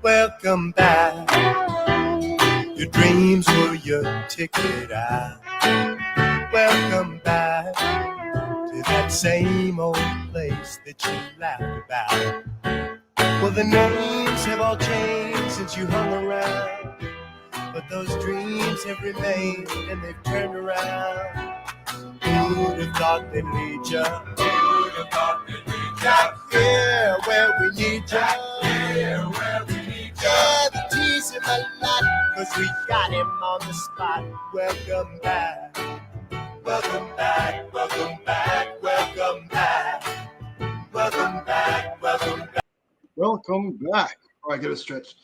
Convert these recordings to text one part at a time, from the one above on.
welcome back. Your dreams were your ticket out. Welcome back to that same old place that you laughed about. Well, the names have all changed since you hung around, but those dreams have remained and they've turned around. Who'd have thought they'd lead ya? Who'd have thought they'd lead ya? Here where we need ya. Here where we need ya. Yeah, the T's in my lot, 'cause we got him on the spot. Welcome back. Welcome back. Welcome back. Welcome back. Welcome back. Welcome back. Welcome back. All right, get it stretched.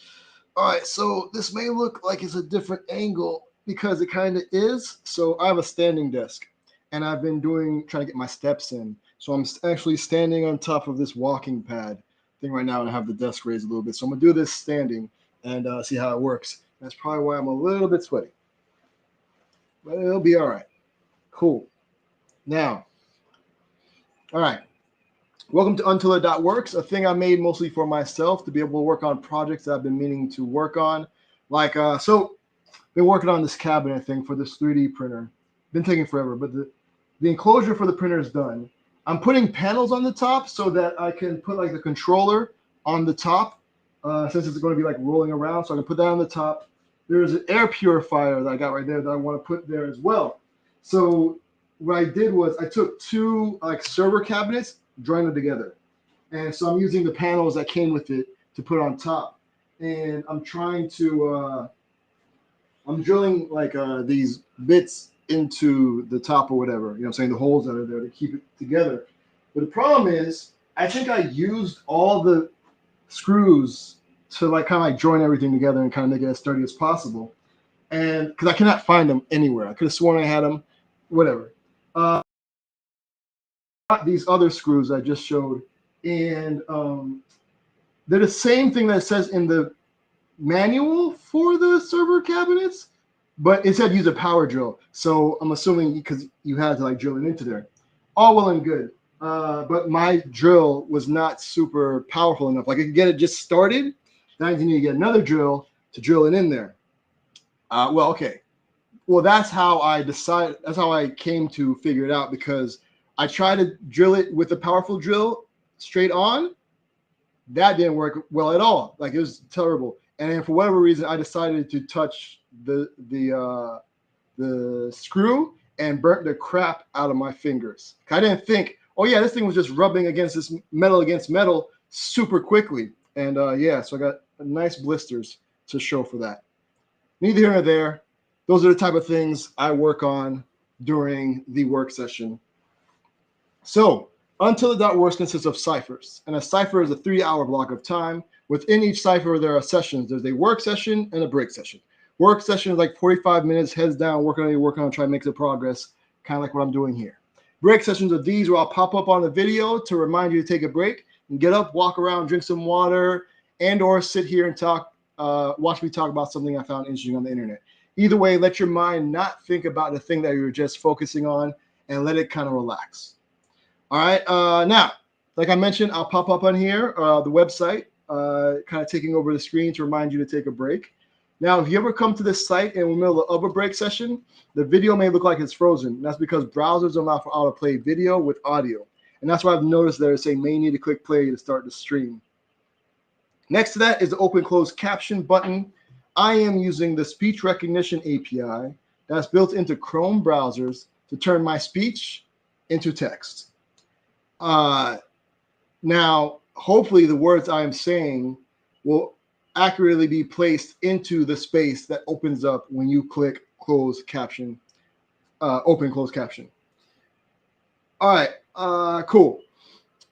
All right, so this may look like it's a different angle because it kind of is. So I have a standing desk, and I've been trying to get my steps in. So I'm actually standing on top of this walking pad thing right now, and I have the desk raised a little bit. So I'm gonna do this standing and see how it works. That's probably why I'm a little bit sweaty, but it'll be all right. Cool. Now, all right. Welcome to untilit.works, a thing I made mostly for myself to be able to work on projects that I've been meaning to work on. Like, been working on this cabinet thing for this 3D printer. Been taking forever, but the enclosure for the printer is done. I'm putting panels on the top so that I can put like the controller on the top, since it's going to be like rolling around. So I can put that on the top. There's an air purifier that I got right there that I want to put there as well. So what I did was I took two like server cabinets, joined them together, and so I'm using the panels that came with it to put on top, and I'm trying to I'm drilling like these bits into the top or whatever, you know what I'm saying, the holes that are there to keep it together. But the problem is I think I used all the screws to like kind of like join everything together and kind of make it as sturdy as possible, and because I cannot find them anywhere. I could have sworn I had them, whatever. These other screws I just showed, and they're the same thing that says in the manual for the server cabinets, but it said use a power drill. So I'm assuming because you had to like drill it into there. All well and good, but my drill was not super powerful enough. Like I could get it just started, then I need to get another drill to drill it in there. Well, okay. Well, that's how I decided. That's how I came to figure it out, because I tried to drill it with a powerful drill straight on. That didn't work well at all. Like it was terrible. And then for whatever reason, I decided to touch the screw and burnt the crap out of my fingers. I didn't think, oh yeah, this thing was just rubbing against this metal against metal super quickly. And yeah, so I got nice blisters to show for that. Neither here nor there. Those are the type of things I work on during the work session. So, untilit.works consists of ciphers, and a cipher is a 3-hour block of time. Within each cipher, there are sessions. There's a work session and a break session. Work session is like 45 minutes, heads down, working on your work on, trying to make the progress, kind of like what I'm doing here. Break sessions are these where I'll pop up on the video to remind you to take a break and get up, walk around, drink some water, and or sit here and talk, watch me talk about something I found interesting on the internet. Either way, let your mind not think about the thing that you're just focusing on and let it kind of relax. All right, now, like I mentioned, I'll pop up on here, the website, kind of taking over the screen to remind you to take a break. Now, if you ever come to this site in the middle of a break session, the video may look like it's frozen. That's because browsers allow for autoplay video with audio. And that's why I've noticed there saying may need to click play to start the stream. Next to that is the open close caption button. I am using the speech recognition API that's built into Chrome browsers to turn my speech into text. Now, hopefully the words I am saying will accurately be placed into the space that opens up when you click close caption, open close caption. All right, cool.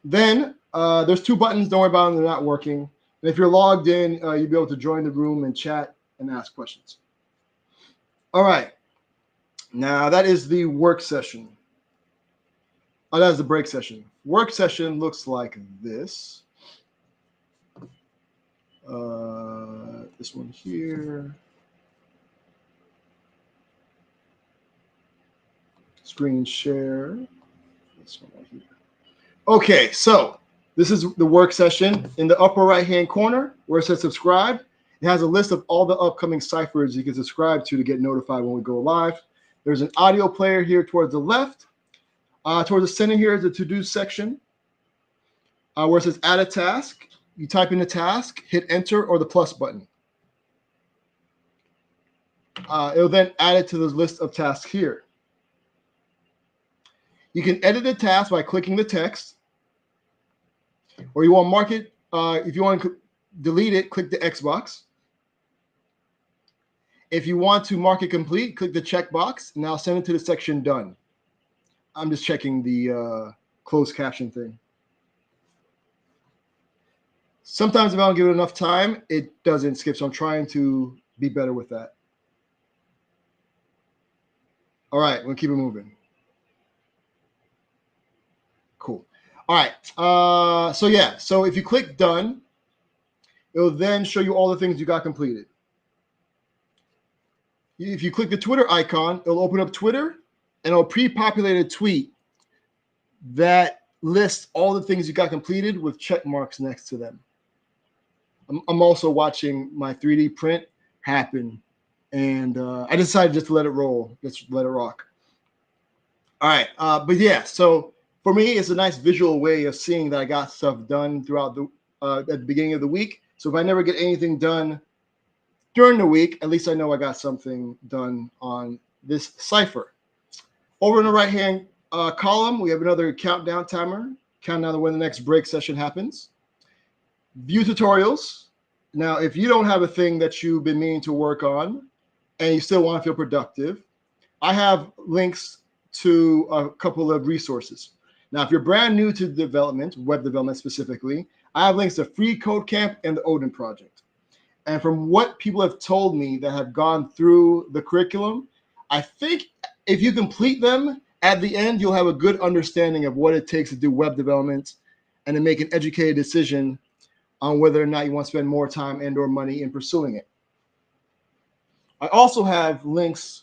Then there's two buttons. Don't worry about them. They're not working. And if you're logged in, you'll be able to join the room and chat and ask questions. All right. Now that is the work session. Oh, that is the break session. Work session looks like this. This one here. Screen share. This one right here. Okay, so This is the work session. In the upper right-hand corner where it says subscribe, it has a list of all the upcoming ciphers you can subscribe to get notified when we go live. There's an audio player here towards the left. Towards the center here is the to-do section where it says add a task. You type in the task, hit enter or the plus button. It'll then add it to the list of tasks here. You can edit the task by clicking the text, or you want to mark it. If you want to delete it, click the X box. If you want to mark it complete, click the check box. Now send it to the section done. I'm just checking the closed caption thing. Sometimes if I don't give it enough time, it doesn't skip. So I'm trying to be better with that. All right, we'll keep it moving. Cool. All right. So if you click done, it'll then show you all the things you got completed. If you click the Twitter icon, it'll open up Twitter and it'll pre-populate a tweet that lists all the things you got completed with check marks next to them. I'm also watching my 3D print happen, and I decided just to let it roll, just let it rock. All right, but yeah, so for me, it's a nice visual way of seeing that I got stuff done throughout the at the beginning of the week. So if I never get anything done during the week, at least I know I got something done on this cipher. Over in the right-hand column, we have another countdown timer, counting down to when the next break session happens. View tutorials. Now, if you don't have a thing that you've been meaning to work on and you still want to feel productive, I have links to a couple of resources. Now, if you're brand new to development, web development specifically, I have links to Free Code Camp and the Odin Project. And from what people have told me that have gone through the curriculum, I think if you complete them, at the end, you'll have a good understanding of what it takes to do web development and to make an educated decision on whether or not you want to spend more time and or money in pursuing it. I also have links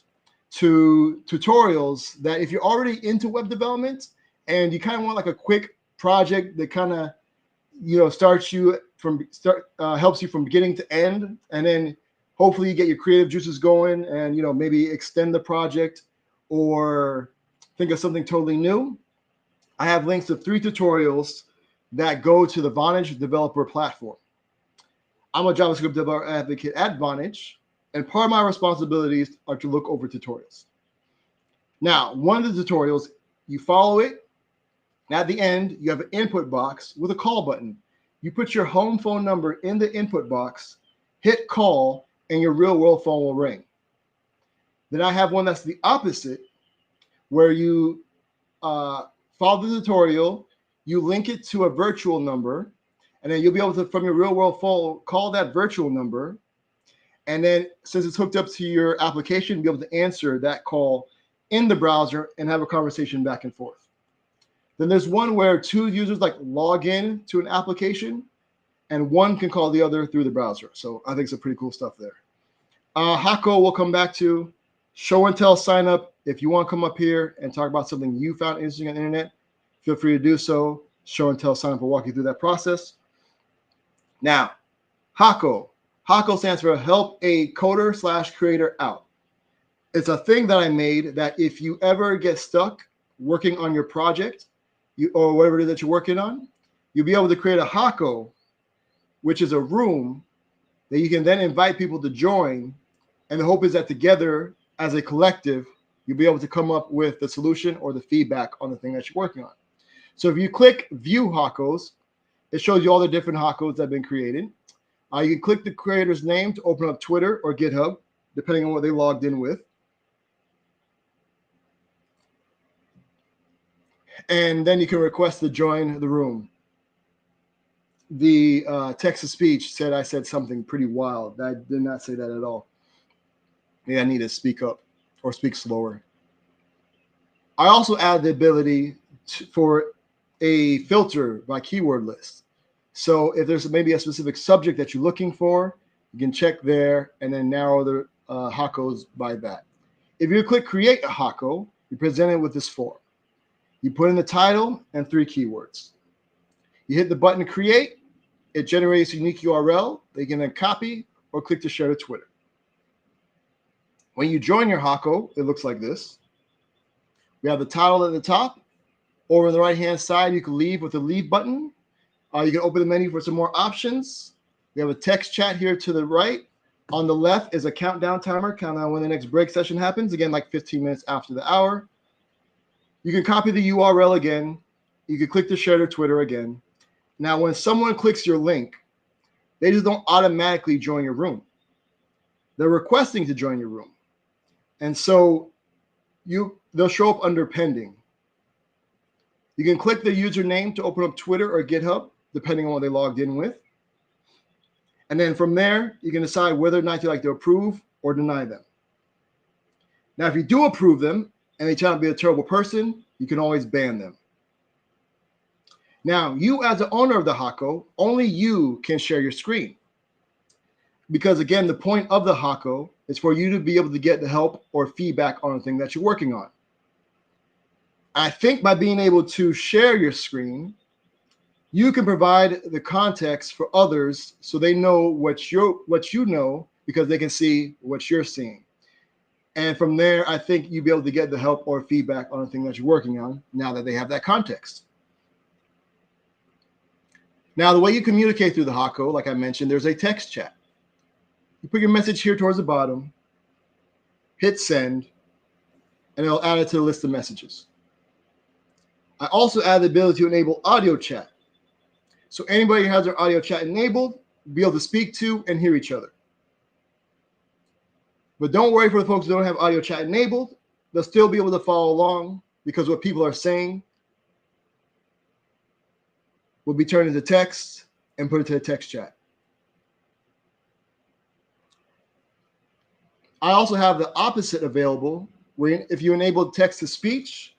to tutorials that if you're already into web development and you kind of want like a quick project that kind of, starts you from helps you from beginning to end, and then hopefully you get your creative juices going and maybe extend the project or think of something totally new. I have links to 3 tutorials that go to the Vonage developer platform. I'm a JavaScript developer advocate at Vonage, and part of my responsibilities are to look over tutorials. Now, one of the tutorials, you follow it. At the end, you have an input box with a call button. You put your home phone number in the input box, hit call, and your real world phone will ring. Then I have one that's the opposite, where you follow the tutorial, you link it to a virtual number, and then you'll be able to, from your real world phone, call that virtual number. And then since it's hooked up to your application, you'll be able to answer that call in the browser and have a conversation back and forth. Then there's one where 2 users log in to an application and one can call the other through the browser. So I think some pretty cool stuff there. Hako we'll come back to. Show and tell sign up. If you want to come up here and talk about something you found interesting on the internet, feel free to do so. Show and tell sign up will walk you through that process. Now, Hako. Hako stands for Help a Coder/Creator Out. It's a thing that I made that if you ever get stuck working on your project or whatever it is that you're working on, you'll be able to create a Hako, which is a room that you can then invite people to join. And the hope is that together as a collective, you'll be able to come up with the solution or the feedback on the thing that you're working on. So if you click View Hakos, it shows you all the different Hakos that have been created. You can click the creator's name to open up Twitter or GitHub, depending on what they logged in with. And then you can request to join the room. The text-to-speech said I said something pretty wild. I did not say that at all. Maybe I need to speak up or speak slower. I also add the ability for a filter by keyword list. So if there's maybe a specific subject that you're looking for, you can check there and then narrow the Hakos by that. If you click Create a Hako, you're presented with this form. You put in the title and 3 keywords. You hit the button to create. It generates a unique URL that you can then copy or click to share to Twitter. When you join your Hako, it looks like this. We have the title at the top. Over on the right-hand side, you can leave with the leave button. You can open the menu for some more options. We have a text chat here to the right. On the left is a countdown timer, countdown when the next break session happens. Again, like 15 minutes after the hour. You can copy the URL again. You can click to share to Twitter again. Now, when someone clicks your link, they just don't automatically join your room. They're requesting to join your room. And so they'll show up under pending. You can click the username to open up Twitter or GitHub, depending on what they logged in with. And then from there, you can decide whether or not you like to approve or deny them. Now, if you do approve them and they turn out to be a terrible person, you can always ban them. Now, you as the owner of the Hako, only you can share your screen. Because again, the point of the Hako is for you to be able to get the help or feedback on the thing that you're working on. I think by being able to share your screen, you can provide the context for others so they know what you know, because they can see what you're seeing. And from there, I think you'll be able to get the help or feedback on the thing that you're working on now that they have that context. Now, the way you communicate through the Hako, like I mentioned, there's a text chat. You put your message here towards the bottom, hit send, and it'll add it to the list of messages. I also add the ability to enable audio chat. So anybody who has their audio chat enabled will be able to speak to and hear each other. But don't worry for the folks who don't have audio chat enabled. They'll still be able to follow along because what people are saying will be turned into text and put into the text chat. I also have the opposite available, where if you enable text-to-speech,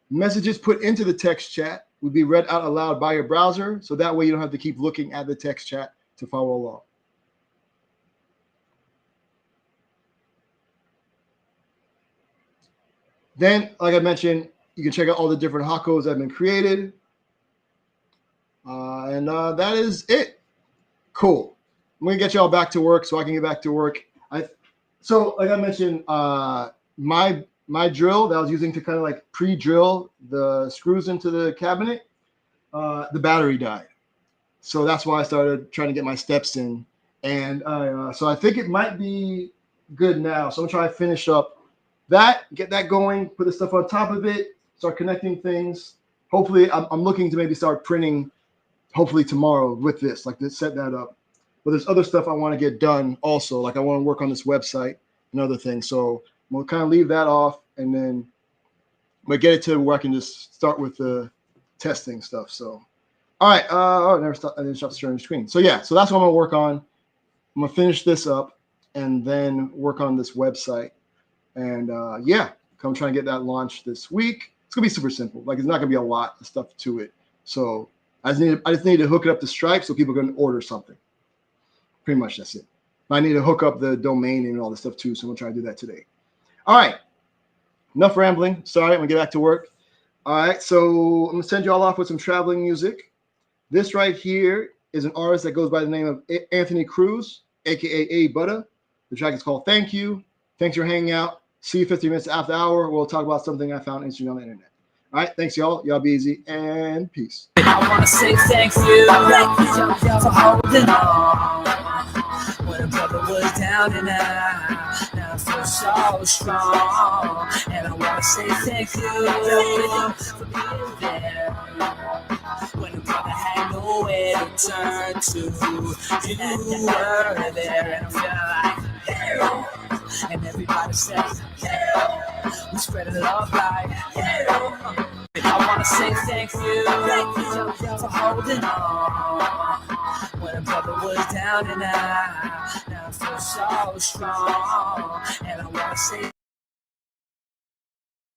messages put into the text chat will be read out aloud by your browser, so that way you don't have to keep looking at the text chat to follow along. Then, like I mentioned, you can check out all the different Hakos that have been created. And that is it. Cool. I'm going to get y'all back to work so I can get back to work. So, like I mentioned, my drill that I was using to kind of like pre-drill the screws into the cabinet, the battery died. So that's why I started trying to get my steps in. And so I think it might be good now. So I'm going to try to finish up that, get that going, put the stuff on top of it, start connecting things. Hopefully, I'm looking to maybe start printing, hopefully tomorrow with this, like to set that up. But there's other stuff I want to get done also. Like I want to work on this website and other things. So I'm going to kind of leave that off and then but get it to where I can just start with the testing stuff. So, all right. I didn't stop sharing the screen. So yeah, so that's what I'm going to work on. I'm going to finish this up and then work on this website. And yeah, come try and get that launched this week. It's going to be super simple. Like it's not going to be a lot of stuff to it. So I just need to hook it up to Stripe so people can order something. Pretty much that's it. I need to hook up the domain and all this stuff too, so I'm going to try to do that today. All right. Enough rambling. Sorry, I'm going to get back to work. All right, so I'm going to send you all off with some traveling music. This right here is an artist that goes by the name of Anthony Cruz, a.k.a. A Butter. The track is called Thank You. Thanks for hanging out. See you 15 minutes after the hour. We'll talk about something I found interesting on the internet. All right, thanks, y'all. Y'all be easy, and peace. I want to say thank you for holding on. When a brother was down and out, now I feel so strong. And I want to say thank you for being there. When a brother had nowhere to turn to, you were there. And I feel like, yeah. And everybody says, yeah. We spread love like, yeah. I want to say thank you for holding on. When a brother was down and out, now I feel so strong. And I want to say